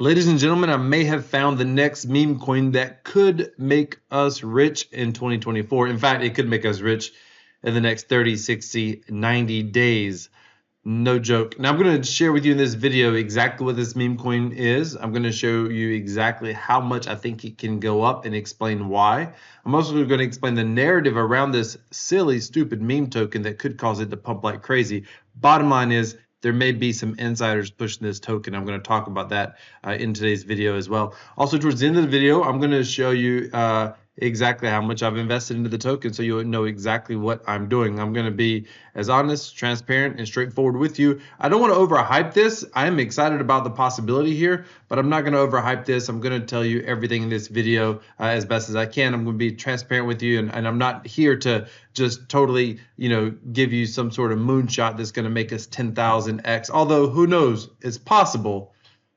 Ladies and gentlemen, I may have found the next meme coin that could make us rich in 2024. In fact, it could make us rich in the next 30, 60, 90 days. No joke. Now I'm going to share with you in this video exactly what this meme coin is. I'm going to show you exactly how much I think it can go up and explain why. I'm also going to explain the narrative around this silly, stupid meme token that could cause it to pump like crazy. Bottom line is, there may be some insiders pushing this token. I'm going to talk about that in today's video as well. Also, towards the end of the video, I'm going to show you exactly how much I've invested into the token so you'll know exactly what I'm doing. I'm going to be as honest, transparent, and straightforward with you. I don't want to overhype this. I am excited about the possibility here, but I'm not going to overhype this. I'm going to tell you everything in this video as best as I can. I'm going to be transparent with you, and I'm not here to just totally, give you some sort of moonshot that's going to make us 10,000x. Although, who knows? It's possible.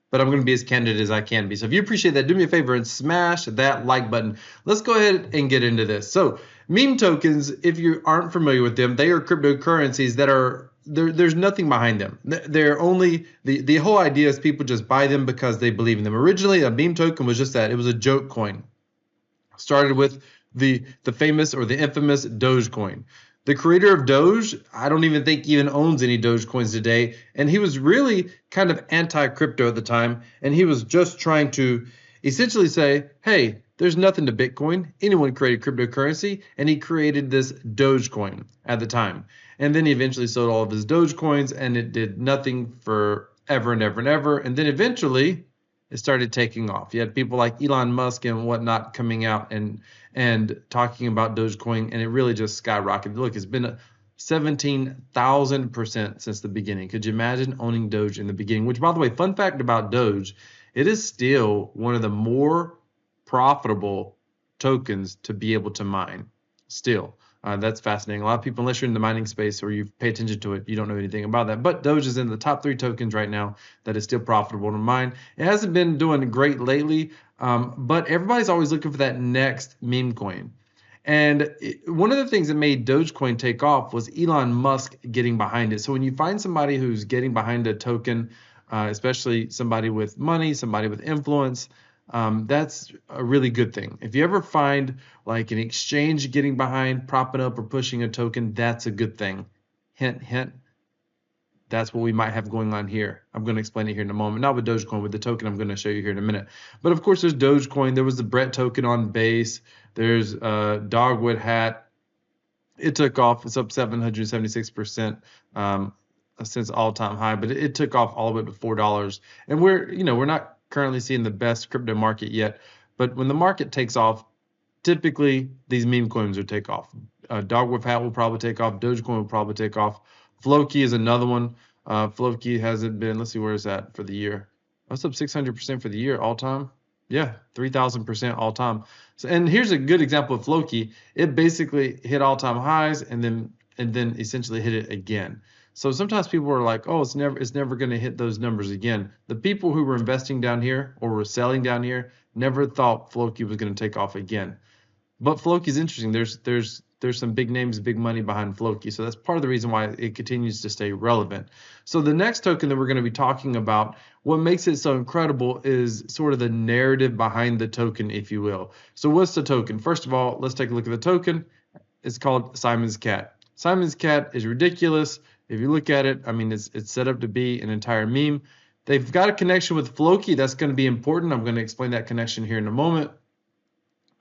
But I'm going to be as candid as I can be. So if you appreciate that, do me a favor and smash that like button. Let's go ahead and get into this. So meme tokens, if you aren't familiar with them, they are cryptocurrencies that are, there's nothing behind them. They're only, the whole idea is people just buy them because they believe in them. Originally, a meme token was just that. It was a joke coin. Started with the famous or the infamous Dogecoin. The creator of Doge, I don't even think even owns any Dogecoins today, and he was really kind of anti-crypto at the time, and he was just trying to essentially say, hey, there's nothing to Bitcoin. Anyone created cryptocurrency, and he created this Dogecoin at the time. And then he eventually sold all of his Dogecoins, and it did nothing for ever and ever and ever, and then eventually it started taking off. You had people like Elon Musk and whatnot coming out and talking about Dogecoin, and it really just skyrocketed. Look, it's been 17,000% since the beginning. Could you imagine owning Doge in the beginning? Which, by the way, fun fact about Doge, it is still one of the more profitable tokens to be able to mine. Still. That's fascinating. A lot of people, unless you're in the mining space or you pay attention to it, you don't know anything about that. But Doge is in the top 3 tokens right now that is still profitable to mine. It hasn't been doing great lately, but everybody's always looking for that next meme coin. And one of the things that made Dogecoin take off was Elon Musk getting behind it. So when you find somebody who's getting behind a token, especially somebody with money, somebody with influence, that's a really good thing. If you ever find like an exchange getting behind, propping up or pushing a token, that's a good thing. Hint, hint. That's what we might have going on here. I'm going to explain it here in a moment. Not with Dogecoin, with the token I'm going to show you here in a minute. But of course, there's Dogecoin. There was the Brett token on Base. There's Dogwood Hat. It took off. It's up 776% since all-time high, but it took off all the way up to $4. And we're not currently seeing the best crypto market yet, but when the market takes off, typically these meme coins will take off. Dogwood Hat will probably take off. Dogecoin will probably take off. Floki is another one. Floki hasn't been, let's see where it's at for the year. That's up 600% for the year all time. Yeah, 3,000% all time. So, and here's a good example of Floki. It basically hit all-time highs and then essentially hit it again. So sometimes people are like, oh, it's never going to hit those numbers again. The people who were investing down here or were selling down here never thought Floki was going to take off again. But Floki is interesting. There's some big names, big money behind Floki. So that's part of the reason why it continues to stay relevant. So the next token that we're going to be talking about, what makes it so incredible is sort of the narrative behind the token, if you will. So what's the token? First of all, let's take a look at the token. It's called Simon's Cat. Simon's Cat is ridiculous. If you look at it, I mean, it's set up to be an entire meme. They've got a connection with Floki. That's going to be important. I'm going to explain that connection here in a moment.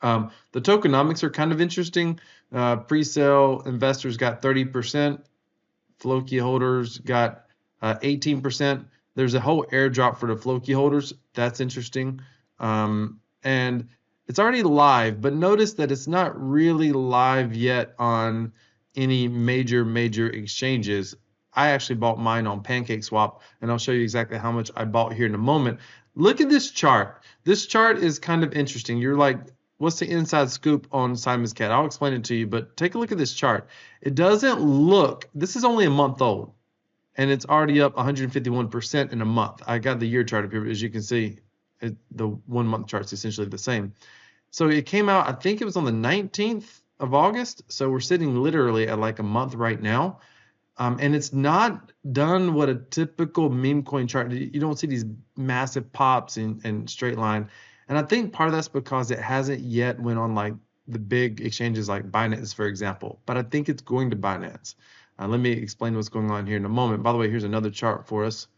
The tokenomics are kind of interesting. Pre-sale investors got 30%. Floki holders got 18%. There's a whole airdrop for the Floki holders. That's interesting. And it's already live, but notice that it's not really live yet on any major exchanges. I actually bought mine on PancakeSwap, and I'll show you exactly how much I bought here in a moment. Look at this chart. This chart is kind of interesting. You're like, what's the inside scoop on Simon's Cat? I'll explain it to you, but take a look at this chart. It doesn't look, this is only a month old, and it's already up 151% in a month. I got the year chart up here, but as you can see, the 1 month chart is essentially the same. So it came out, I think it was on the 19th of August. So we're sitting literally at like a month right now. And it's not done what a typical meme coin chart. You don't see these massive pops and straight line. And I think part of that's because it hasn't yet went on like the big exchanges like Binance, for example. But I think it's going to Binance. Let me explain what's going on here in a moment. By the way, here's another chart for us.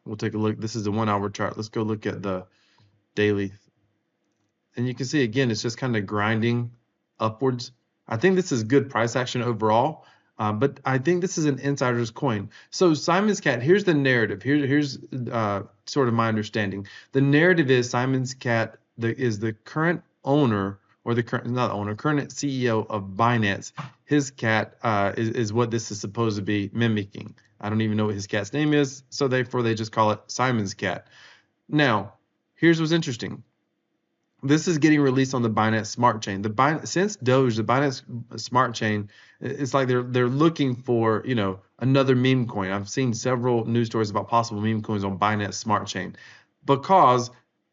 We'll take a look. This is the 1 hour chart. Let's go look at the daily. And you can see again, it's just kind of grinding upwards. I think this is good price action overall. But I think this is an insider's coin. So Simon's Cat, here's the narrative. Here's sort of my understanding. The narrative is Simon's Cat is the current owner, or the current, not owner, current CEO of Binance. His cat is what this is supposed to be mimicking. I don't even know what his cat's name is, so therefore they just call it Simon's Cat. Now, here's what's interesting. This is getting released on the Binance Smart Chain. Since Doge, the Binance Smart Chain, it's like they're looking for, you know, another meme coin. I've seen several news stories about possible meme coins on Binance Smart Chain, because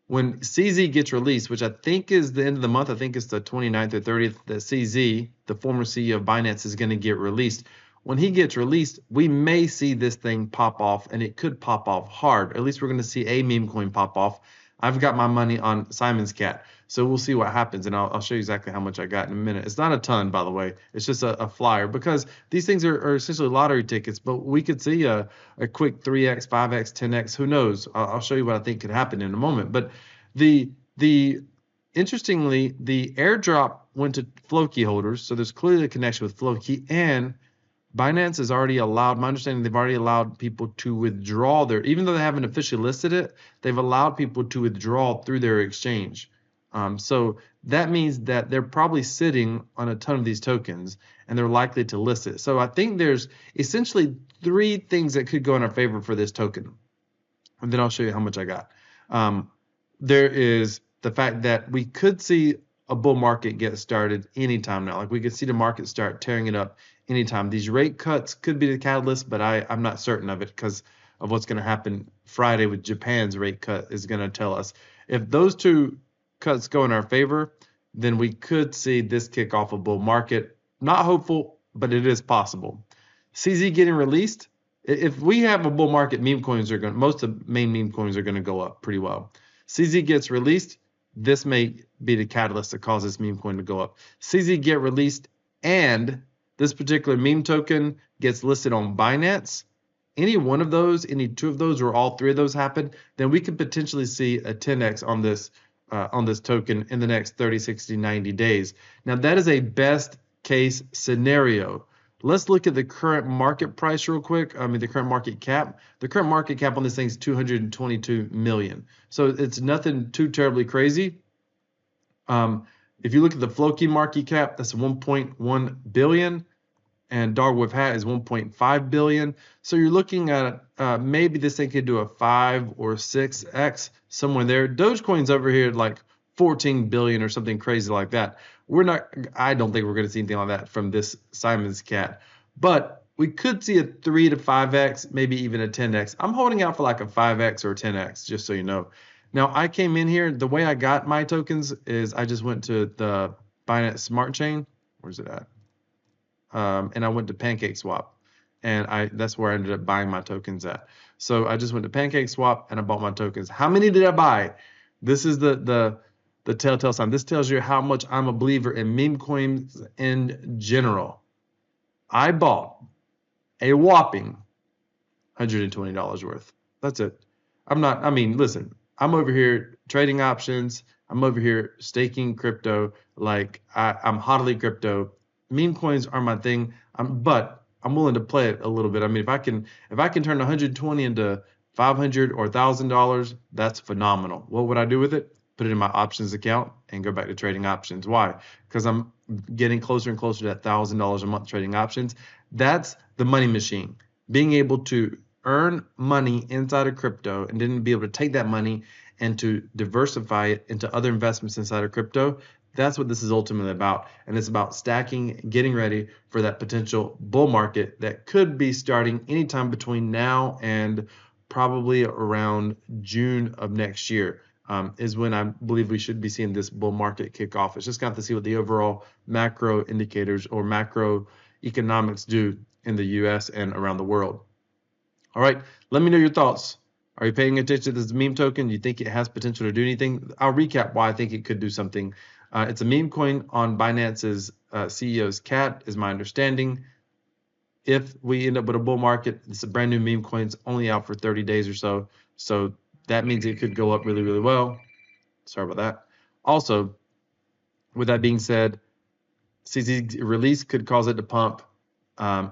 when CZ gets released, which I think is the end of the month, I think it's the 29th or 30th, that CZ, the former CEO of Binance, is going to get released. When he gets released, we may see this thing pop off, and it could pop off hard. At least we're going to see a meme coin pop off. I've got my money on Simon's Cat, so we'll see what happens, and I'll show you exactly how much I got in a minute. It's not a ton, by the way. It's just a flyer, because these things are essentially lottery tickets, but we could see a quick 3x, 5x, 10x. Who knows? I'll show you what I think could happen in a moment. But interestingly, the airdrop went to Floki holders, so there's clearly a connection with Floki, and Binance has already allowed, my understanding, they've already allowed people to withdraw even though they haven't officially listed it, they've allowed people to withdraw through their exchange. So that means that they're probably sitting on a ton of these tokens, and they're likely to list it. So I think there's essentially 3 things that could go in our favor for this token. And then I'll show you how much I got. There is the fact that we could see a bull market get started anytime now. Like, we could see the market start tearing it up anytime. These rate cuts could be the catalyst, but I'm not certain of it because of what's going to happen Friday with Japan's rate cut is going to tell us. If those 2 cuts go in our favor, then we could see this kick off a bull market. Not hopeful, but it is possible. CZ getting released. If we have a bull market, meme coins are going. Most of the main meme coins are going to go up pretty well. CZ gets released. This may be the catalyst that causes meme coin to go up. CZ get released, and this particular meme token gets listed on Binance. Any one of those, any 2 of those, or all 3 of those happen, then we could potentially see a 10x on this token in the next 30, 60, 90 days. Now, that is a best case scenario. Let's look at the current market price real quick. The current market cap. The current market cap on this thing is 222 million. So it's nothing too terribly crazy. If you look at the Floki market cap, that's 1.1 billion, and Dog with Hat is 1.5 billion. So you're looking at maybe this thing could do a 5 or 6x somewhere there. Dogecoin's over here at like 14 billion or something crazy like that. I don't think we're going to see anything like that from this Simon's Cat, but we could see a 3 to 5x, maybe even a 10x. I'm holding out for like a 5x or a 10x, just so you know. Now, I came in here, the way I got my tokens is I just went to the Binance Smart Chain. Where's it at? And I went to PancakeSwap, and that's where I ended up buying my tokens at. So I just went to PancakeSwap and I bought my tokens. How many did I buy? This is the telltale sign. This tells you how much I'm a believer in meme coins in general. I bought a whopping $120 worth. That's it. Listen, I'm over here trading options. I'm over here staking crypto. Like, I'm hodling crypto. Meme coins are my thing. But I'm willing to play it a little bit. If I can turn 120 into $500 or $1,000, that's phenomenal. What would I do with it? Put it in my options account and go back to trading options. Why? Because I'm getting closer and closer to that $1,000 a month trading options. That's the money machine. Being able to earn money inside of crypto and then be able to take that money and to diversify it into other investments inside of crypto. That's what this is ultimately about. And it's about stacking, getting ready for that potential bull market that could be starting anytime between now and probably around June of next year. Is when I believe we should be seeing this bull market kick off. It's just got to see what the overall macro indicators or macroeconomics do in the US and around the world. All right, let me know your thoughts. Are you paying attention to this meme token? Do you think it has potential to do anything? I'll recap why I think it could do something. It's a meme coin on Binance's CEO's cat, is my understanding. If we end up with a bull market, it's a brand new meme coin. It's only out for 30 days or so. So that means it could go up really, really well. Sorry about that. Also, with that being said, CZ release could cause it to pump.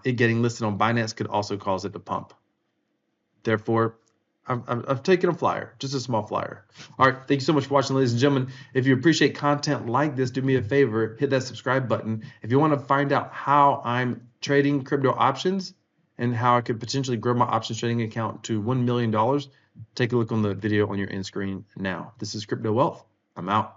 It getting listed on Binance could also cause it to pump. Therefore, I've taken a flyer, just a small flyer. All right, thank you so much for watching, ladies and gentlemen. If you appreciate content like this, do me a favor, hit that subscribe button. If you want to find out how I'm trading crypto options and how I could potentially grow my options trading account to $1 million, take a look on the video on your end screen now. This is Crypto Wealth. I'm out.